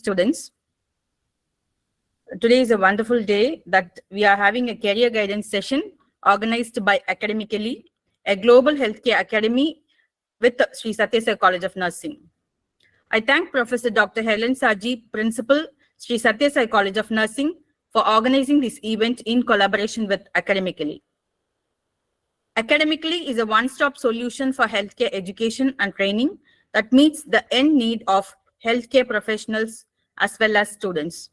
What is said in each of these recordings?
students. Today is a wonderful day that we are having a career guidance session organized by Academically, a global healthcare academy with the Shri Sathya Sai College of Nursing. I thank Professor Dr. Helen Saji, Principal, Shri Sathya Sai College of Nursing, for organizing this event in collaboration with Academically. Academically is a one-stop solution for healthcare education and training that meets the end need of healthcare professionals as well as students.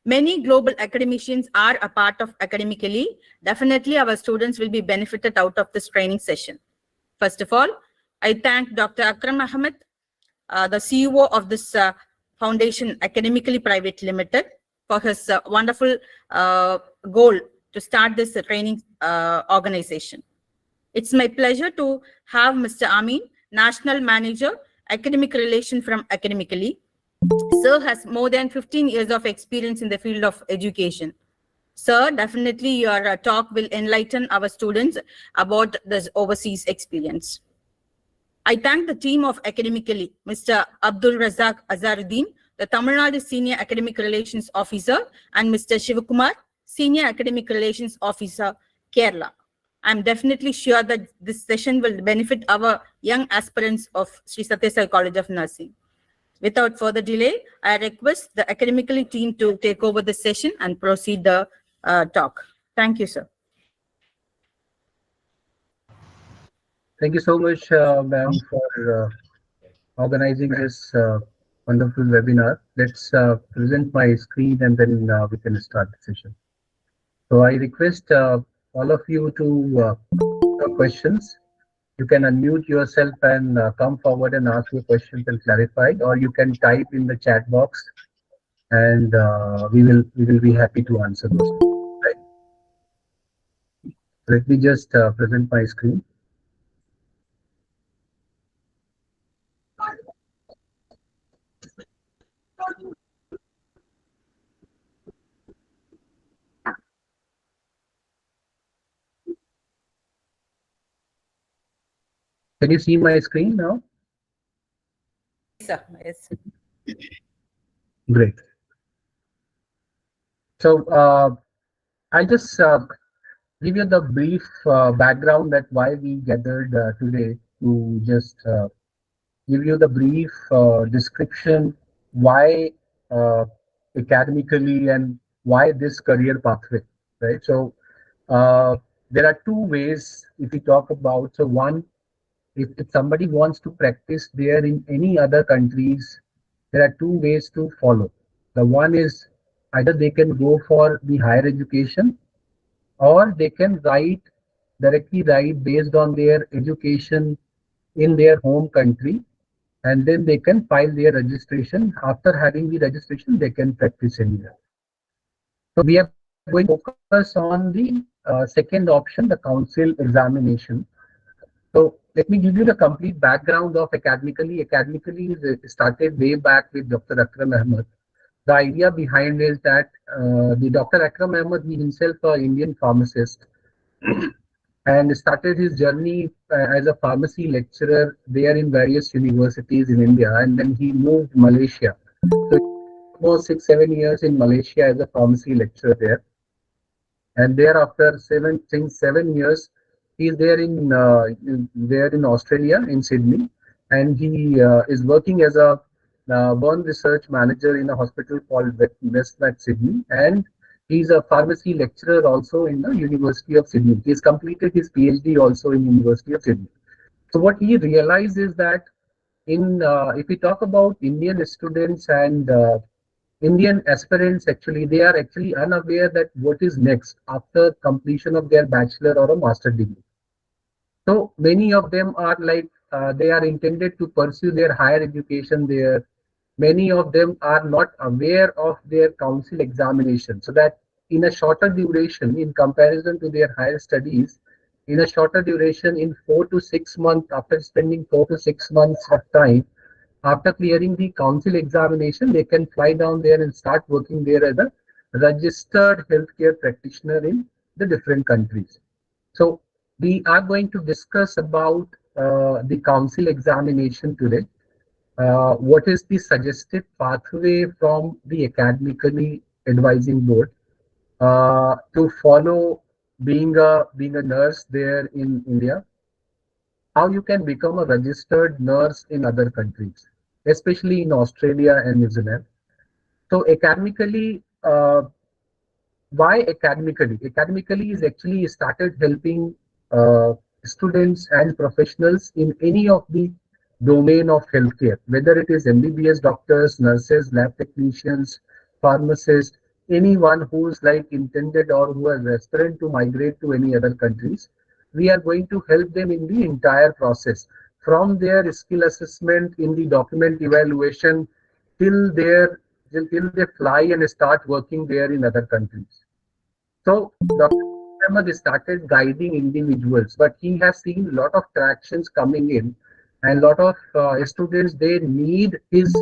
Many global academicians are a part of Academically. Definitely our students will be benefited out of this training session. First of all, I thank Dr. Akram, the CEO of this foundation, Academically Private Limited, for his wonderful goal to start this training organization. It's my pleasure to have Mr. Amin, National Manager, Academic Relations from Academically. Sir has more than 15 years of experience in the field of education. Sir, definitely your talk will enlighten our students about this overseas experience. I thank the team of Academically, Mr. Abdul Razak Azaruddin, the Tamil Nadu Senior Academic Relations Officer, and Mr. Shivakumar, Senior Academic Relations Officer, Kerala. I'm definitely sure that this session will benefit our young aspirants of Shri Sathya Sai College of Nursing. Without further delay, I request the Academically team to take over the session and proceed the talk. Thank you, sir. Thank you so much, ma'am, for organizing this wonderful webinar. Let's present my screen and then we can start the session. So I request all of you to questions. You can unmute yourself and come forward and ask your questions and clarify, or you can type in the chat box, and we will be happy to answer those. Right. Let me just present my screen. Can you see my screen now? Yes, sir. Yes. Great. So I'll just give you the brief background that why we gathered today, to just give you the brief description why academically and why this career pathway, right? So there are two ways if we talk about. So one, if somebody wants to practice there in any other countries, there are two ways to follow. The one is either they can go for the higher education, or they can directly write based on their education in their home country, and then they can file their registration. After having the registration, they can practice anywhere. So we are going to focus on the second option, the council examination. So let me give you the complete background of Academically. Academically started way back with Dr. Akram. The idea behind is that the Dr. Akram he himself an Indian pharmacist, and started his journey as a pharmacy lecturer there in various universities in India, and then he moved Malaysia. So almost 6-7 years in Malaysia as a pharmacy lecturer there, and thereafter 7 years he's there in Australia, in Sydney, and he is working as a burn research manager in a hospital called Westmed Sydney, and he's a pharmacy lecturer also in the University of Sydney. He's completed his PhD also in University of Sydney. So what he realized is that if we talk about Indian students and Indian aspirants, actually they are actually unaware that what is next after completion of their bachelor or a master degree. So many of them are like they are intended to pursue their higher education there. Many of them are not aware of their council examination, so that in a shorter duration in comparison to their higher studies, in a shorter duration, in 4 to 6 months, after spending 4 to 6 months of time, after clearing the council examination, they can fly down there and start working there as a registered healthcare practitioner in the different countries. So we are going to discuss about the council examination today. what is the suggested pathway from the academically advising board to follow being a nurse there in India, how you can become a registered nurse in other countries, especially in Australia and New Zealand. So academically, why academically? Academically is actually started helping students and professionals in any of the domain of healthcare, whether it is MBBS doctors, nurses, lab technicians, pharmacists, anyone who's like intended or who is aspirant to migrate to any other countries. We are going to help them in the entire process from their skill assessment in the document evaluation till their till they fly and start working there in other countries. So Dr. Ahmed started guiding individuals, but he has seen a lot of tractions coming in, and a lot of students they need his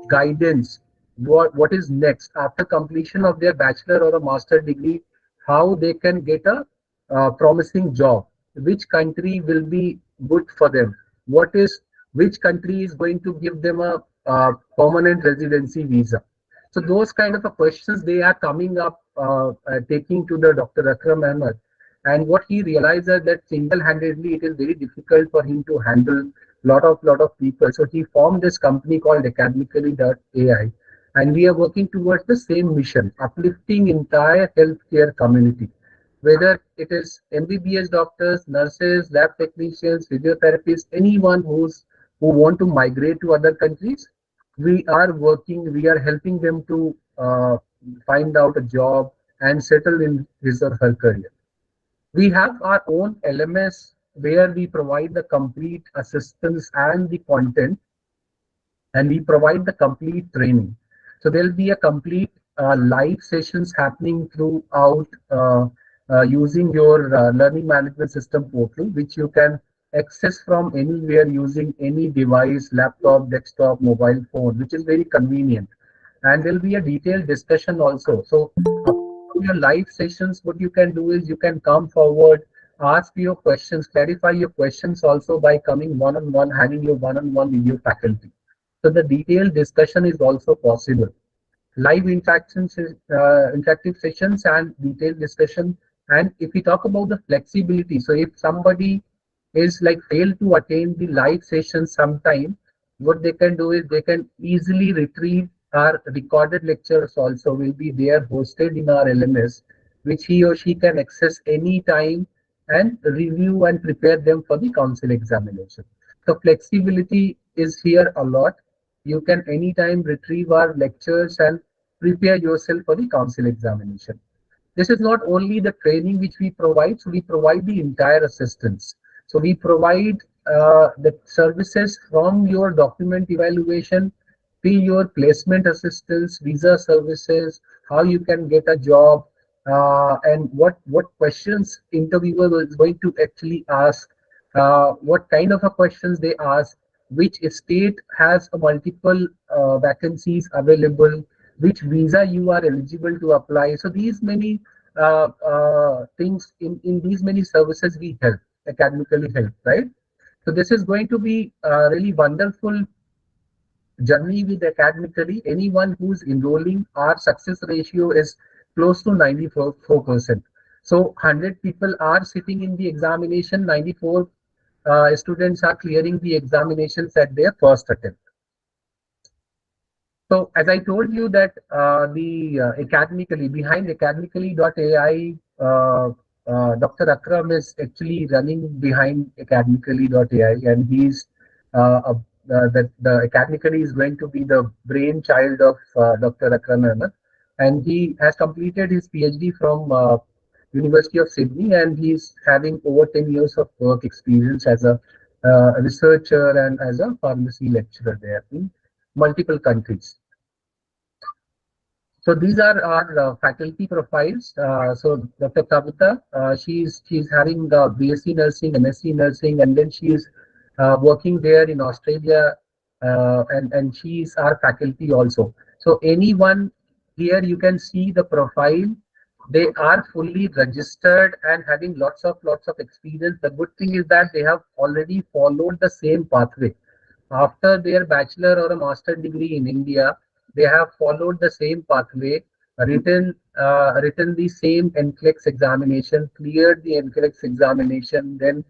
guidance. What is next after completion of their bachelor or a master degree? How they can get a promising job? Which country will be good for them? What is which country is going to give them a permanent residency visa? So those kind of a questions they are coming up, taking to the Dr. Akram Ahmed, and what he realized is that single-handedly it is very difficult for him to handle lot of people. So he formed this company called Academically.AI, and we are working towards the same mission, uplifting entire healthcare community, whether it is MBBS doctors, nurses, lab technicians, physiotherapists, anyone who want to migrate to other countries. We are helping them to find out a job and settle in his or her career. We have our own LMS where we provide the complete assistance and the content, and we provide the complete training. So there'll be a complete live sessions happening throughout using your learning management system portal, which you can access from anywhere using any device, laptop, desktop, mobile phone, which is very convenient. And there'll be a detailed discussion also. So from your live sessions, what you can do is you can come forward, ask your questions, clarify your questions also by coming one-on-one, having your one-on-one with your faculty. So the detailed discussion is also possible. Live interactions, interactive sessions and detailed discussion. And if we talk about the flexibility, so if somebody is like fail to attain the live session sometime, what they can do is they can easily retrieve our recorded lectures also will be there hosted in our LMS, which he or she can access anytime and review and prepare them for the council examination. So flexibility is here a lot. You can anytime retrieve our lectures and prepare yourself for the council examination. This is not only the training which we provide, so we provide the entire assistance. So we provide the services from your document evaluation to your placement assistance, visa services, how you can get a job, and what questions interviewer is going to actually ask, what kind of a questions they ask, which state has a multiple vacancies available, which visa you are eligible to apply. So these many things in these many services we help, academically help, right? So this is going to be a really wonderful journey with academically. Anyone who's enrolling, our success ratio is close to 94%. So 100 people are sitting in the examination, 94 students are clearing the examinations at their first attempt. So as I told you that the academically behind academically.ai, Dr. Akram is actually running behind academically.ai, and he's that the academically is going to be the brainchild of Dr. Akram Ahmed, and he has completed his PhD from University of Sydney, and he's having over 10 years of work experience as a researcher and as a pharmacy lecturer there in multiple countries. So these are our faculty profiles. So Dr. Kavita, she's having BSc nursing, MSc nursing, and then she's working there in Australia, and she's our faculty also. So anyone here, you can see the profile. They are fully registered and having lots of experience. The good thing is that they have already followed the same pathway. after their bachelor or a master degree in India, they have followed the same pathway, written the same NCLEX examination, cleared the NCLEX examination, then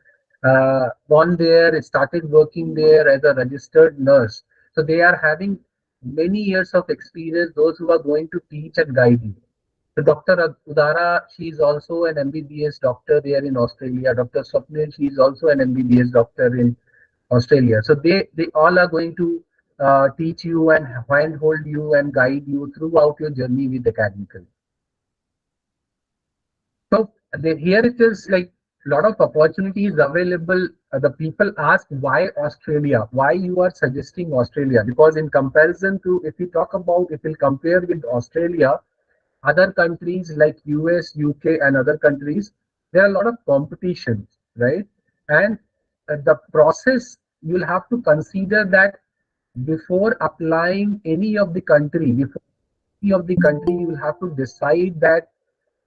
gone there, started working there as a registered nurse. So they are having many years of experience, those who are going to teach and guide you. So Dr. Udara, she is also an MBBS doctor there in Australia. Dr. Swapnil, she is also an MBBS doctor in Australia. So they all are going to teach you and handhold you and guide you throughout your journey with academical. So here it is like a lot of opportunities available. The people ask why Australia, why you are suggesting Australia, because in comparison to, if you talk about, if you compare with Australia, other countries like US, UK, and other countries, there are a lot of competitions, right? And the process, you'll have to consider that before applying any of the country, before any of the country, you will have to decide that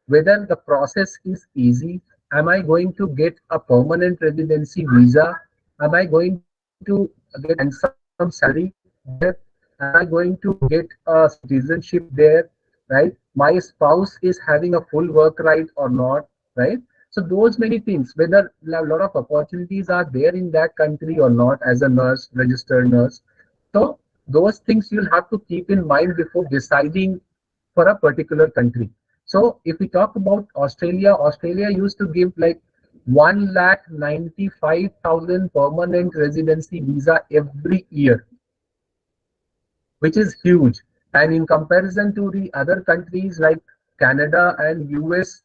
whether the process is easy. Am I going to get a permanent residency visa? Am I going to get a handsome salary there? Am I going to get a citizenship there? Right? My spouse is having a full work right or not? Right? So those many things, whether a lot of opportunities are there in that country or not as a nurse, registered nurse. So those things you'll have to keep in mind before deciding for a particular country. So if we talk about Australia, Australia used to give like 1,95,000 permanent residency visa every year, which is huge. And in comparison to the other countries like Canada and US,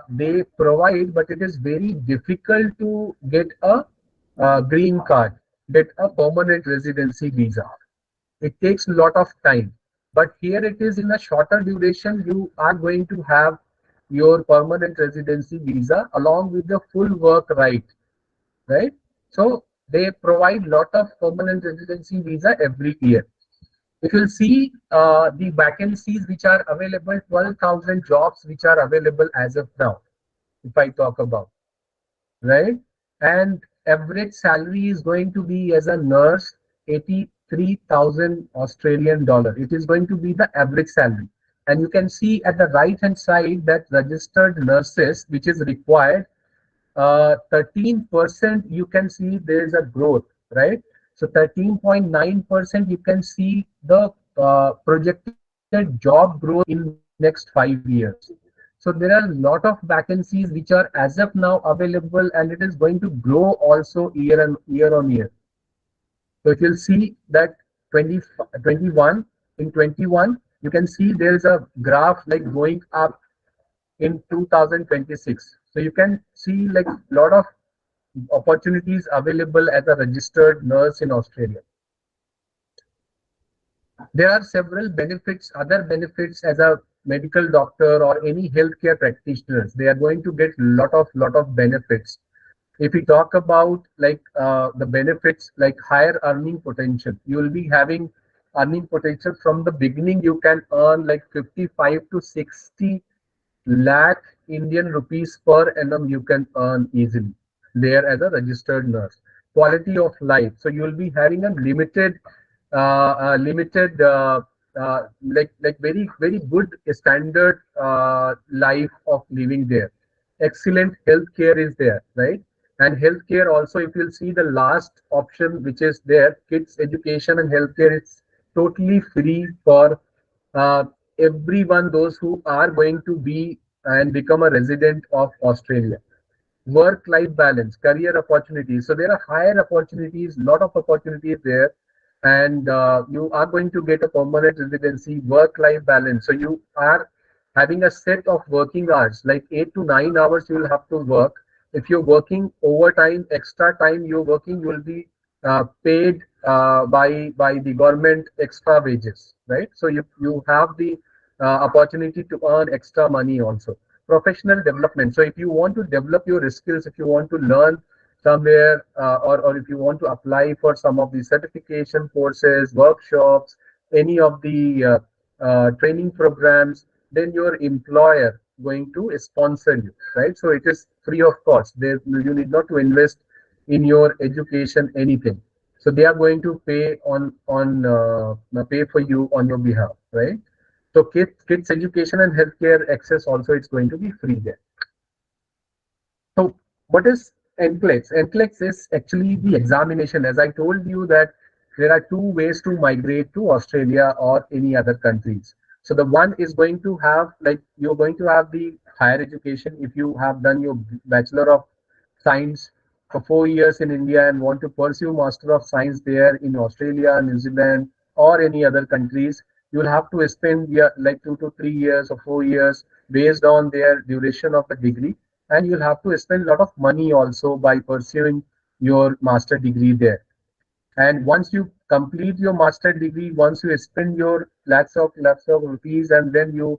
they provide, but it is very difficult to get a green card, get a permanent residency visa. It takes a lot of time, but here it is in a shorter duration. You are going to have your permanent residency visa along with the full work right, right? So they provide lot of permanent residency visa every year. If you'll see the vacancies which are available, 12,000 jobs which are available as of now, if I talk about, right? And average salary is going to be as a nurse 83,000 Australian dollar. It is going to be the average salary. And you can see at the right hand side that registered nurses, which is required, 13% you can see there is a growth, right? So 13.9% you can see the projected job growth in next 5 years. So there are a lot of vacancies which are as of now available, and it is going to grow also year on year. So if you'll see that 2021, in 21, you can see there is a graph like going up in 2026. So you can see like a lot of opportunities available as a registered nurse in Australia. There are several benefits, other benefits as a medical doctor or any healthcare practitioners. They are going to get lot of benefits. If we talk about like the benefits like higher earning potential, you will be having earning potential from the beginning. You can earn like 55 to 60 lakh Indian rupees per annum you can earn easily there as a registered nurse. Quality of life. So you will be having a limited like very good standard life of living there. Excellent healthcare is there, right? And healthcare also, if you'll see the last option which is there, kids education and healthcare, it's totally free for uh, everyone, those who are going to be and become a resident of Australia. Work life balance, career opportunities. So there are higher opportunities, lot of opportunities there, and you are going to get a permanent residency, work life balance. So you are having a set of working hours, like 8 to 9 hours you will have to work. If you're working overtime, extra time you're working, you will be paid by the government extra wages, right? So you have the opportunity to earn extra money also. Professional development. So if you want to develop your skills, if you want to learn somewhere, or if you want to apply for some of the certification courses, workshops, any of the training programs, then your employer going to sponsor you, right? So it is free of cost. There you need not to invest in your education anything. So they are going to pay pay for you on your behalf, right? So kids education and healthcare access also, it's going to be free there. So what is NCLEX? NCLEX is actually the examination. As I told you that there are two ways to migrate to Australia or any other countries. So the one is going to have, like, you're going to have the higher education. If you have done your Bachelor of Science for 4 years in India and want to pursue Master of Science there in Australia, New Zealand, or any other countries, you'll have to spend, yeah, like 2 to 3 years or 4 years based on their duration of the degree, and you'll have to spend a lot of money also by pursuing your master degree there. And once you complete your master degree, once you spend your lakhs of rupees, and then you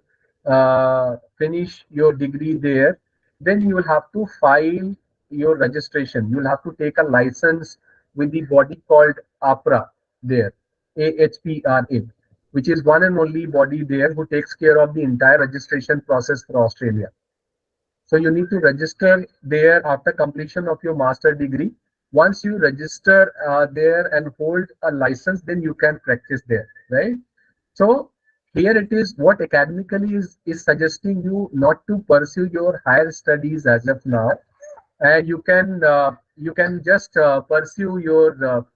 finish your degree there, then you will have to file your registration. You'll have to take a license with the body called APRA there, AHPRA, which is one and only body there who takes care of the entire registration process for Australia. So you need to register there after completion of your master degree. Once you register there and hold a license, then you can practice there, right? So here it is, what academically is suggesting you not to pursue your higher studies as of now, and you can just pursue your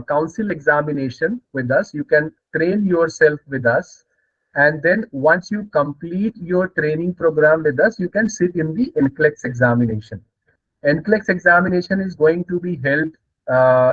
council examination with us. You can train yourself with us, and then once you complete your training program with us, you can sit in the NCLEX examination. NCLEX examination is going to be held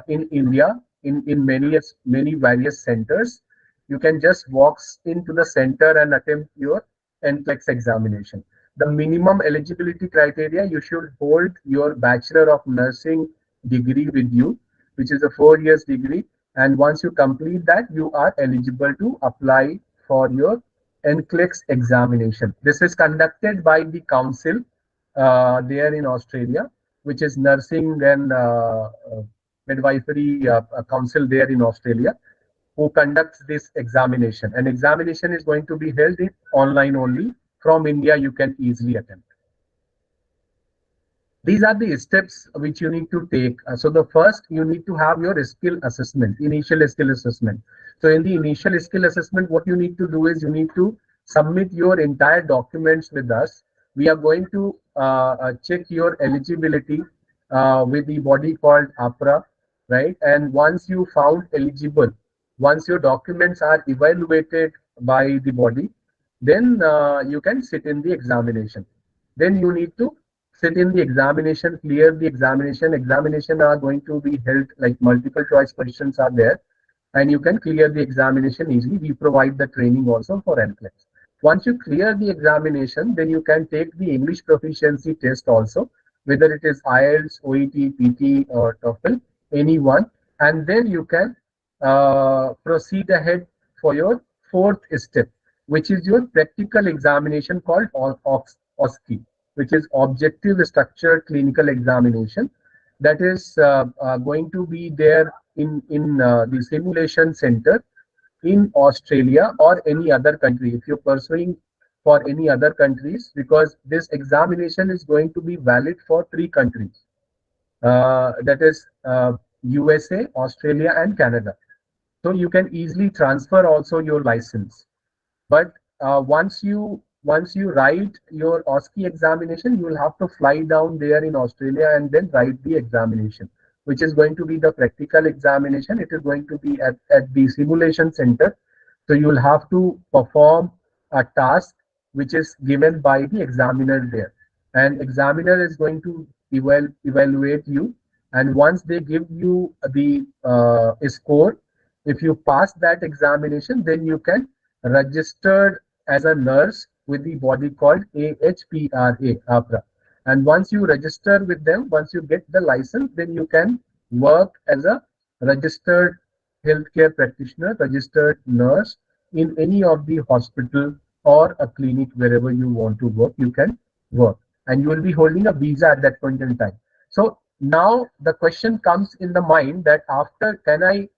in India in many various centers. You can just walk into the center and attempt your NCLEX examination. The minimum eligibility criteria, you should hold your Bachelor of Nursing degree with you, which is a 4 years degree. And once you complete that, you are eligible to apply for your NCLEX examination. This is conducted by the council there in Australia, which is Nursing and Midwifery Council there in Australia, who conducts this examination. And examination is going to be held in online only. From India, you can easily attempt. These are the steps which you need to take. So the first, you need to have your skill assessment, initial skill assessment. So in the initial skill assessment, what you need to do is you need to submit your entire documents with us. We are going to check your eligibility with the body called APRA, right? And once you found eligible, once your documents are evaluated by the body, then you can sit in the examination. Then you need to sit in the examination, clear the examination. Examination are going to be held, like multiple choice questions are there, and you can clear the examination easily. We provide the training also for NCLEX. Once you clear the examination, then you can take the English proficiency test also, whether it is IELTS, OET, PT, or TOEFL, any one, and then you can proceed ahead for your fourth step, which is your practical examination called OSCE, which is Objective Structured Clinical Examination. That is going to be there in the simulation center in Australia or any other country. If you're pursuing for any other countries, because this examination is going to be valid for 3 countries, that is USA, Australia, and Canada. So you can easily transfer also your license. But once you write your OSCE examination, you will have to fly down there in Australia and then write the examination, which is going to be the practical examination. It is going to be at the simulation center. So you will have to perform a task which is given by the examiner there. And examiner is going to evaluate you. And once they give you the score, if you pass that examination, then you can registered as a nurse with the body called AHPRA, APRA. And once you register with them, once you get the license, then you can work as a registered healthcare practitioner, registered nurse in any of the hospital or a clinic, wherever you want to work, you can work. And you will be holding a visa at that point in time. So now the question comes in the mind that after, can I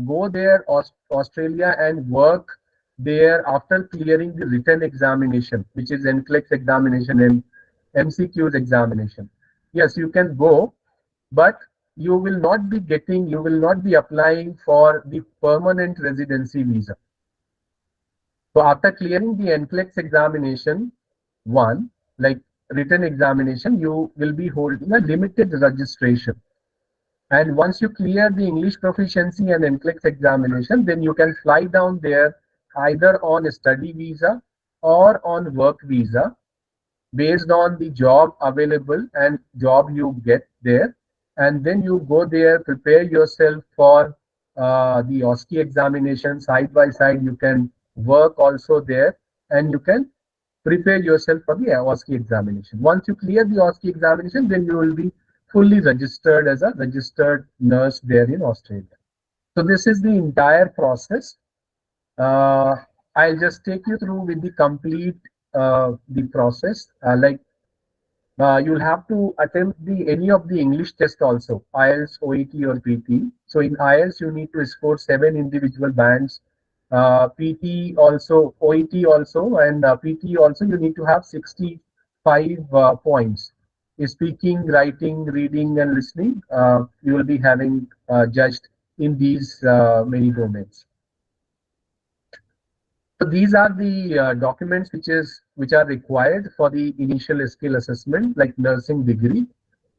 go there, Australia, and work there after clearing the written examination, which is NCLEX examination and MCQ's examination? Yes, you can go, but you will not be getting, you will not be applying for the permanent residency visa. So after clearing the NCLEX examination, one, like written examination, you will be holding a limited registration. And once you clear the English proficiency and NCLEX examination, then you can fly down there either on a study visa or on work visa based on the job available and job you get there. And then you go there, prepare yourself for the OSCE examination side by side. You can work also there and you can prepare yourself for the OSCE examination. Once you clear the OSCE examination, then you will be fully registered as a registered nurse there in Australia. So this is the entire process. Uh, I'll just take you through with the complete the process. You'll have to attempt the any of the English test also, IELTS, OET, or PT. So in IELTS, you need to score 7 individual bands. PT also, OET also, and PT also, you need to have 65 points. Speaking, writing, reading, and listening, you will be having judged in these many domains. So these are the documents which are required for the initial skill assessment, like nursing degree,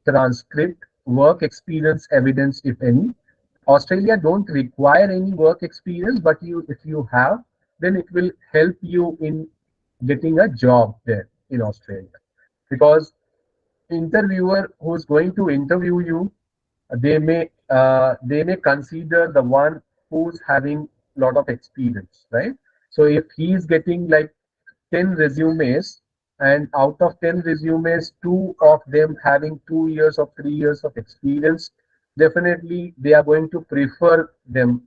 transcript, work experience evidence, if any. Australia don't require any work experience, but if you have, then it will help you in getting a job there in Australia. Because interviewer who is going to interview you, they may consider the one who's having a lot of experience, right? So if he is getting like 10 resumes, and out of 10 resumes, two of them having 2 years or 3 years of experience, definitely they are going to prefer them,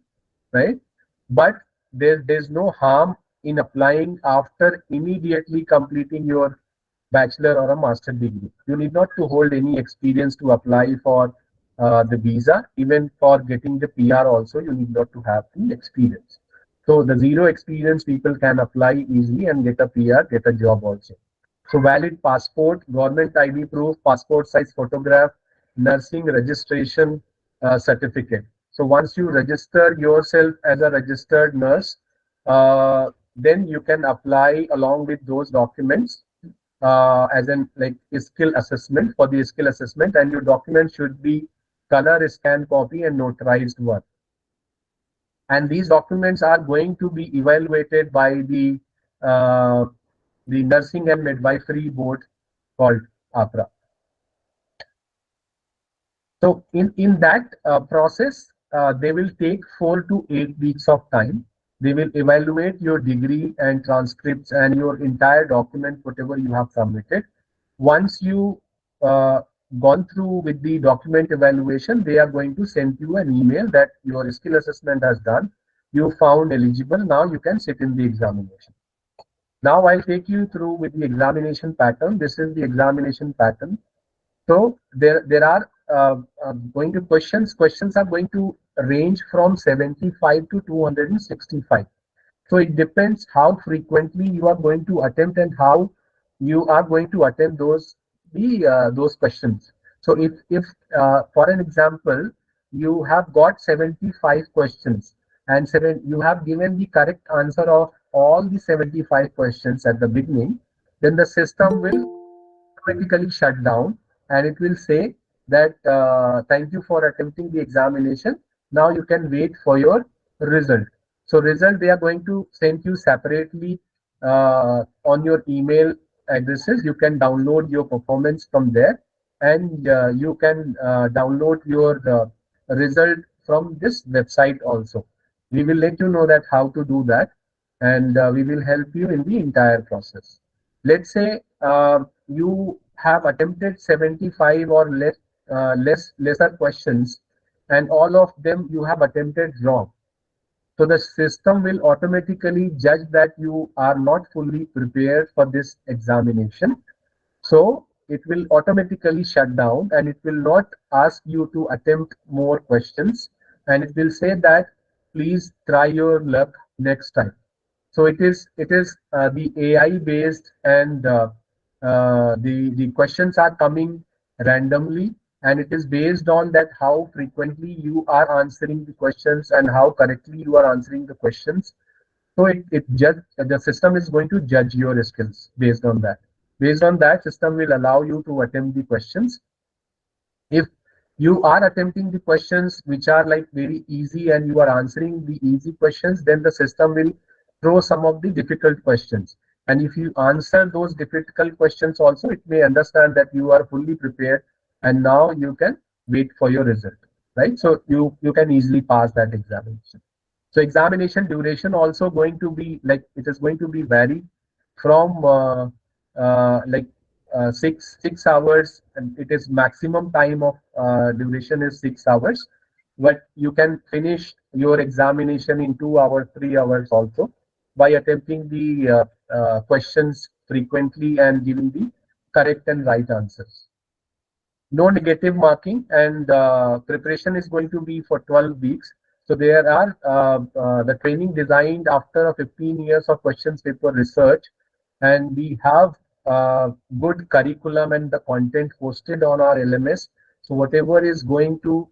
right? But there's no harm in applying after immediately completing your bachelor or a master degree. You need not to hold any experience to apply for the visa. Even for getting the PR also, you need not to have the experience. So the zero experience people can apply easily and get a PR, get a job also. So valid passport, government ID proof, passport size photograph, nursing registration certificate. So once you register yourself as a registered nurse, then you can apply along with those documents as an like skill assessment for the skill assessment, and your document should be color scan copy and notarized one. And these documents are going to be evaluated by uh, the Nursing and Midwifery Board called APRA. So in that process, they will take 4 to 8 weeks of time. They will evaluate your degree and transcripts and your entire document, whatever you have submitted. Once you uh, gone through with the document evaluation, they are going to send you an email that your skill assessment has done. You found eligible. Now you can sit in the examination. Now I'll take you through with the examination pattern. This is the examination pattern. So there are going to questions. Questions are going to range from 75 to 265. So it depends how frequently you are going to attempt and how you are going to attempt those questions. So if for an example you have got 75 questions and you have given the correct answer of all the 75 questions at the beginning, then the system will automatically shut down and it will say that thank you for attempting the examination. Now you can wait for your result. So result they are going to send you separately on your email addresses. You can download your performance from there, and you can download your result from this website also. We will let you know that how to do that, and we will help you in the entire process. Let's say you have attempted 75 or lesser questions, and all of them you have attempted wrong. So the system will automatically judge that you are not fully prepared for this examination. So it will automatically shut down and it will not ask you to attempt more questions, and it will say that please try your luck next time. So it is the AI based, and the questions are coming randomly, and it is based on that how frequently you are answering the questions and how correctly you are answering the questions. So it judge the system is going to judge your skills based on that. Based on that, system will allow you to attempt the questions. If you are attempting the questions which are like very easy and you are answering the easy questions, then the system will throw some of the difficult questions. And if you answer those difficult questions also, it may understand that you are fully prepared and now you can wait for your result, right? So you can easily pass that examination. So examination duration also going to be like it is going to be varied from like 6 hours, and it is maximum time of duration is 6 hours. But you can finish your examination in 2 hours, 3 hours also by attempting the questions frequently and giving the correct and right answers. No negative marking, and preparation is going to be for 12 weeks. So there are the training designed after 15 years of questions paper research, and we have good curriculum and the content posted on our LMS. So whatever is going to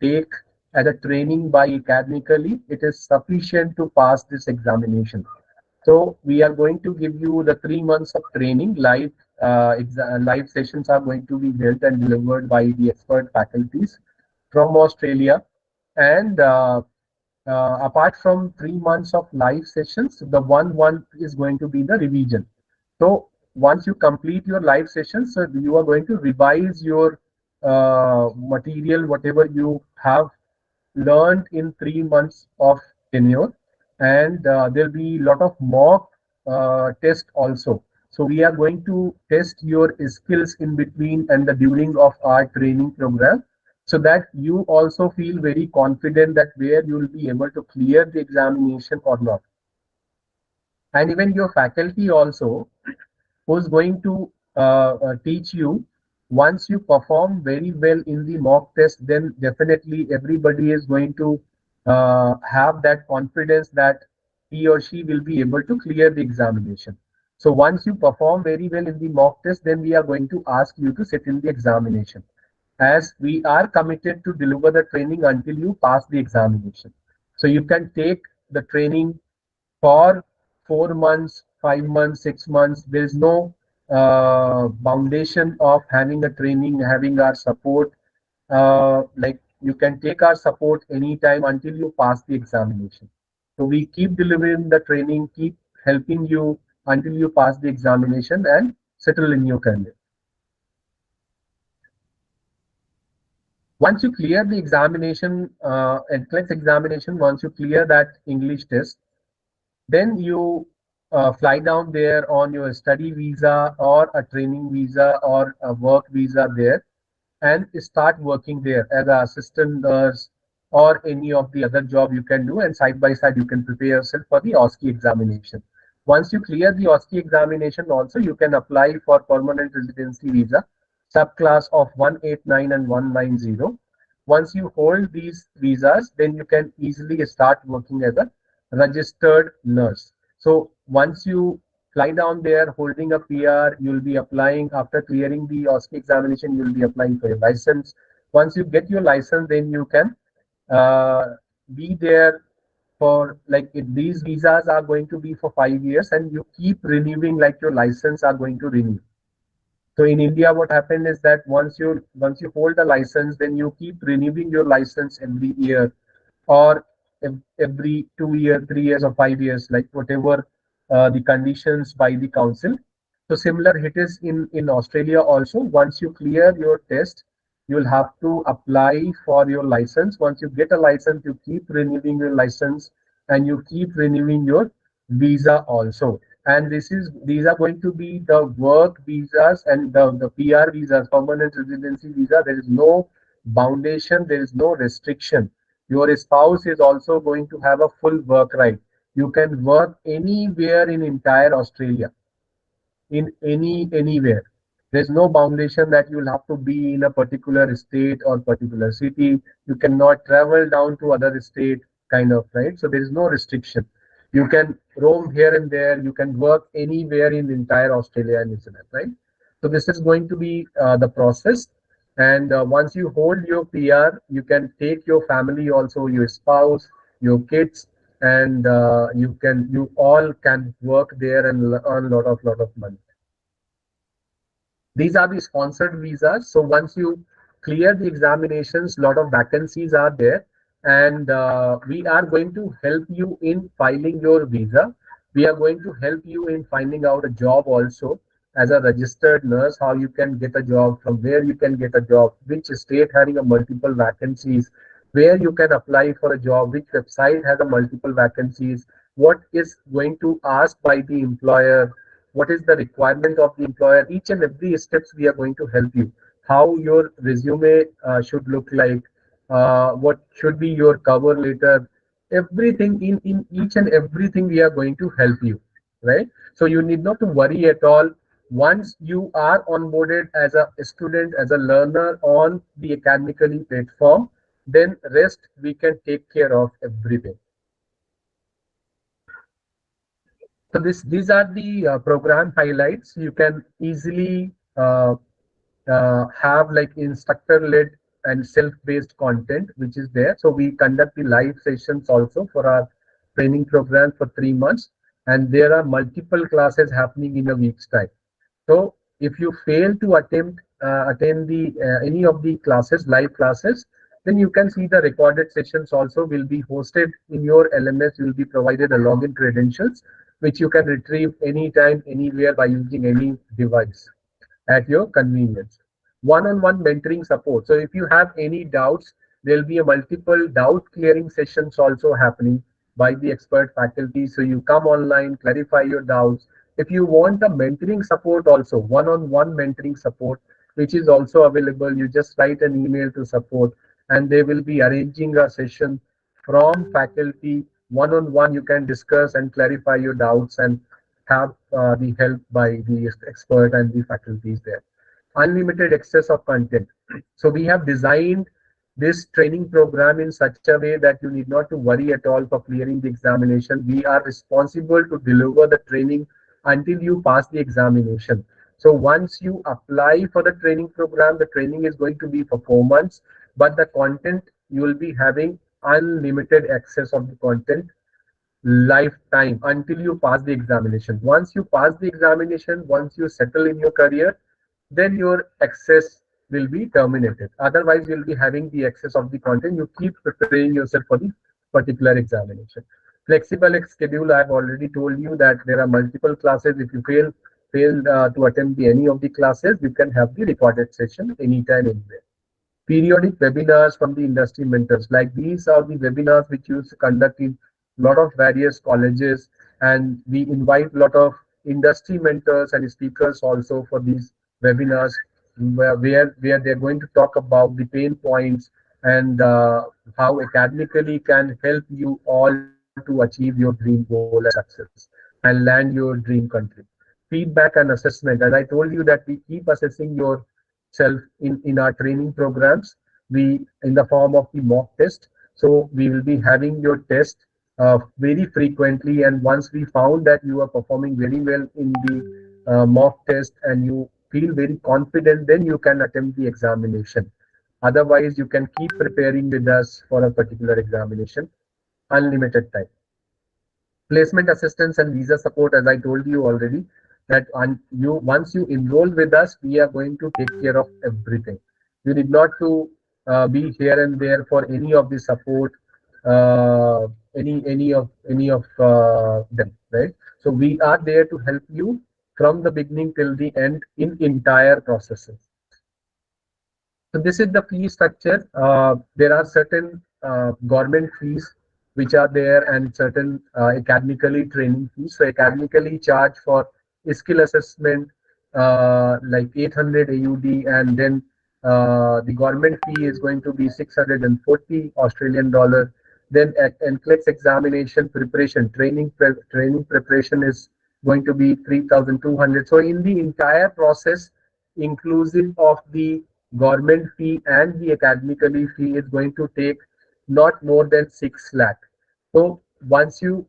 take as a training by academically, it is sufficient to pass this examination. So we are going to give you the 3 months of training. Live sessions are going to be held and delivered by the expert faculties from Australia. And apart from 3 months of live sessions, the one is going to be the revision. So once you complete your live sessions, so you are going to revise your material, whatever you have learned in 3 months of tenure, and there'll be a lot of mock test also. So we are going to test your skills in between and the during of our training program, so that you also feel very confident that where you will be able to clear the examination or not. And even your faculty also, who's going to teach you. Once you perform very well in the mock test, then definitely everybody is going to have that confidence that he or she will be able to clear the examination. So once you perform very well in the mock test, then we are going to ask you to sit in the examination, as we are committed to deliver the training until you pass the examination. So you can take the training for 4 months, 5 months, 6 months. There is no foundation of having a training, having our support. Like you can take our support anytime until you pass the examination. So we keep delivering the training, keep helping you until you pass the examination and settle in your career. Once you clear the examination, NCLEX examination, once you clear that English test, then you fly down there on your study visa or a training visa or a work visa there, and start working there as an assistant nurse or any of the other job you can do, and side by side you can prepare yourself for the OSCE examination. Once you clear the OSCE examination also, you can apply for permanent residency visa subclass of 189 and 190. Once you hold these visas, then you can easily start working as a registered nurse. So once you fly down there holding a PR, you'll be applying after clearing the OSCE examination, you'll be applying for your license. Once you get your license, then you can uh, be there for like if these visas are going to be for 5 years and you keep renewing like your license are going to renew. So in India, what happened is that once you hold a license, then you keep renewing your license every year, or every 2 years, 3 years, or 5 years, like whatever the conditions by the council. So similar it is in Australia also. Once you clear your test, you'll have to apply for your license. Once you get a license, you keep renewing your license and you keep renewing your visa also. And these are going to be the work visas and the PR visas, permanent residency visa. There is no foundation, there is no restriction. Your spouse is also going to have a full work right. You can work anywhere in entire Australia, in anywhere. There's no foundation that you'll have to be in a particular state or particular city. You cannot travel down to other state, kind of, right? So there is no restriction. You can roam here and there. You can work anywhere in entire Australia and New Zealand, right? So this is going to be the process. And once you hold your PR, you can take your family also, your spouse, your kids, and you all can work there and earn lot of money. These are the sponsored visas. So once you clear the examinations, lot of vacancies are there, and we are going to help you in filing your visa. We are going to help you in finding out a job also as a registered nurse, how you can get a job, from where you can get a job, which state having a multiple vacancies, where you can apply for a job, which website has a multiple vacancies, what is going to ask by the employer, what is the requirement of the employer. Each and every steps we are going to help you, how your resume should look like, what should be your cover letter, everything, in each and everything we are going to help you, right? So you need not to worry at all. Once you are onboarded as a student, as a learner on the academically platform, then rest we can take care of everything. So these are the program highlights. You can easily have like instructor-led and self-based content, which is there. So we conduct the live sessions also for our training program for 3 months, and there are multiple classes happening in a week's time. So if you fail to attend the any of the classes, live classes, then you can see the recorded sessions also will be hosted in your LMS. You will be provided a login credentials, which you can retrieve anytime, anywhere by using any device at your convenience. One-on-one mentoring support. So if you have any doubts, there'll be a multiple doubt clearing sessions also happening by the expert faculty. So you come online, clarify your doubts. If you want a mentoring support also, one-on-one mentoring support, which is also available, you just write an email to support and they will be arranging a session from faculty. One-on-one, you can discuss and clarify your doubts and have the help by the expert and the faculties there. Unlimited access of content. So we have designed this training program in such a way that you need not to worry at all for clearing the examination. We are responsible to deliver the training until you pass the examination. So once you apply for the training program, the training is going to be for 4 months, but the content you will be having unlimited access of the content lifetime until you pass the examination. Once you pass the examination, once you settle in your career, then your access will be terminated. Otherwise, you'll be having the access of the content. You keep preparing yourself for the particular examination. Flexible schedule, I've already told you that there are multiple classes. If you fail to attend any of the classes, you can have the recorded session anytime, anywhere. Periodic webinars from the industry mentors. Like these are the webinars which you conduct in a lot of various colleges, and we invite a lot of industry mentors and speakers also for these webinars, where they're going to talk about the pain points and how academically can help you all to achieve your dream goal and success and land your dream country. Feedback and assessment. As I told you that we keep assessing yourself in our training programs, we in the form of the mock test. So we will be having your test very frequently, and once we found that you are performing very well in the mock test and you feel very confident, then you can attempt the examination. Otherwise, you can keep preparing with us for a particular examination, unlimited time. Placement assistance and visa support, as I told you already, that you once you enroll with us, we are going to take care of everything. You need not to be here and there for any of the support, uh, any of them, right? So we are there to help you from the beginning till the end in entire processes. So this is the fee structure. There are certain government fees which are there and certain academically training fees. So academically charge for skill assessment like 800 AUD, and then the government fee is going to be 640 Australian dollar. Then at NCLEX examination preparation, training preparation is going to be 3,200. So in the entire process, inclusive of the government fee and the academically fee, is going to take not more than 6 lakh. So once you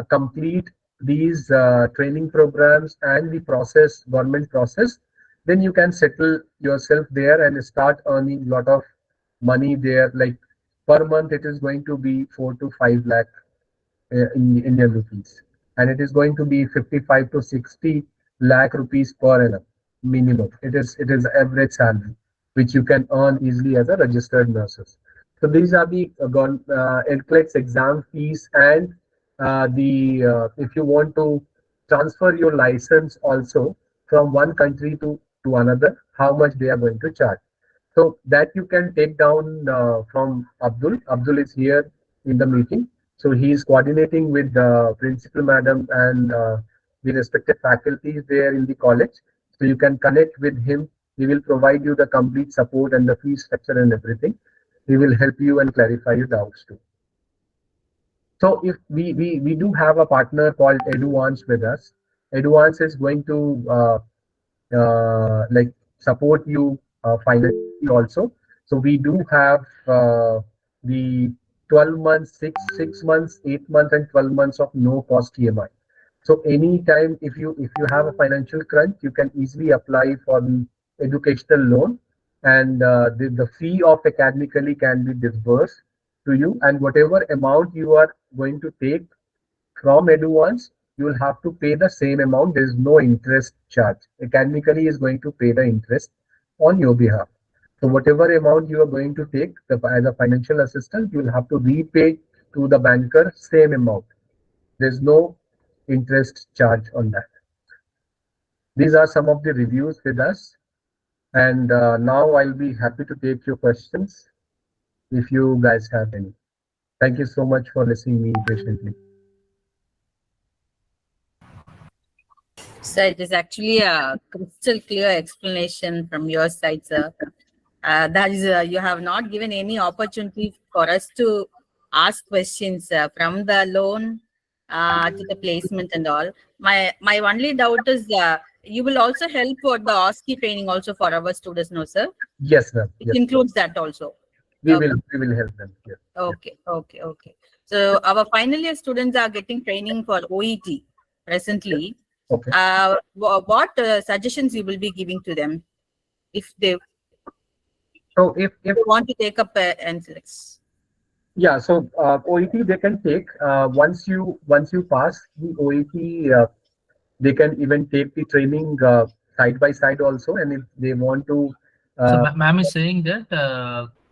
complete these training programs and the process, government process, then you can settle yourself there and start earning a lot of money there. Like per month, it is going to be 4 to 5 lakh in Indian rupees, and it is going to be 55 to 60 lakh rupees per annum minimum. It is average salary which you can earn easily as a registered nurses. So these are the NCLEX exam fees, and the if you want to transfer your license also from one country to another, how much they are going to charge. So that you can take down from Abdul. Abdul is here in the meeting. So he is coordinating with the principal madam and the respective faculties there in the college. So you can connect with him. He will provide you the complete support and the fee structure and everything. He will help you and clarify your doubts too. So if we do have a partner called Eduance with us. Eduance is going to like support you financially also. So we do have the 12 months, 6 months, 8 months, and 12 months of no cost EMI. So anytime if you have a financial crunch, you can easily apply for the educational loan, and the fee of academically can be disbursed to you, and whatever amount you are going to take from Eduance, you will have to pay the same amount. There is no interest charge. Academically is going to pay the interest on your behalf. So whatever amount you are going to take as a financial assistance, you will have to repay to the banker same amount. There's no interest charge on that. These are some of the reviews with us. And now I'll be happy to take your questions if you guys have any. Thank you so much for listening me patiently. So it is actually a crystal clear explanation from your side, sir. That is, you have not given any opportunity for us to ask questions from the loan to the placement and all. My only doubt is you will also help for the OSCE training also for our students, no, sir? Yes, ma'am. It Yes, includes that also. we Okay. will help them. Yes. Okay. So our final year students are getting training for OET presently. Okay. What suggestions you will be giving to them if they So if want to take up NCLEX? yeah, so OET they can take once you pass the OET, they can even take the training side by side also, and if they want to. So Uh, ma'am is saying that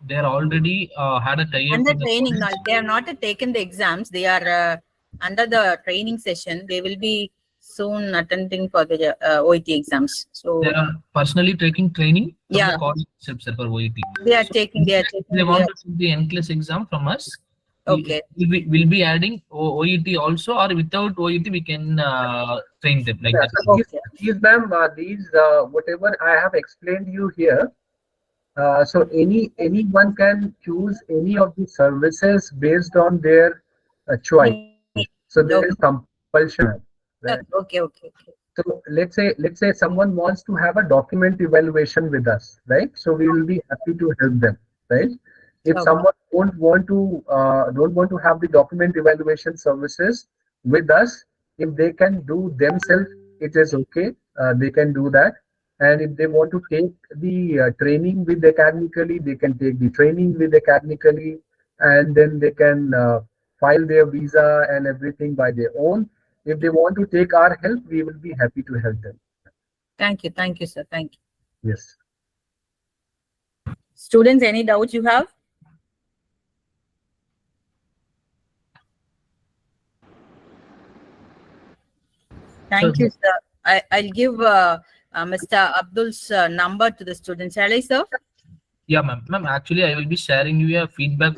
they are already had a tie-up Under with the training, college. they have not taken the exams. They are under the training session. They will be soon attending for the OET exams. So They are personally taking training from yeah, the college itself, sir, for OET. they are So taking. They are if taking. they want to take the NCLEX exam from us, Okay. we'll be adding OET also, or without OET we can train them like yeah, that. so Okay. these ma'am, these whatever I have explained you here. So anyone can choose any of the services based on their choice. So there is compulsion, right? Okay. So let's say someone wants to have a document evaluation with us, right? So we will be happy to help them, right? If Okay. someone don't want to have the document evaluation services with us, if they can do themselves, it is okay. They can do that. And if they want to take the training with academically, they can take the training with academically, and then they can file their visa and everything by their own. If they want to take our help, we will be happy to help them. Thank you, sir. Thank you. Yes. Students, any doubts you have? Thank you, sir. I'll give Mr. Abdul's number to the students. Shall I, sir? Yeah, ma'am. Ma'am, actually, I will be sharing you a feedback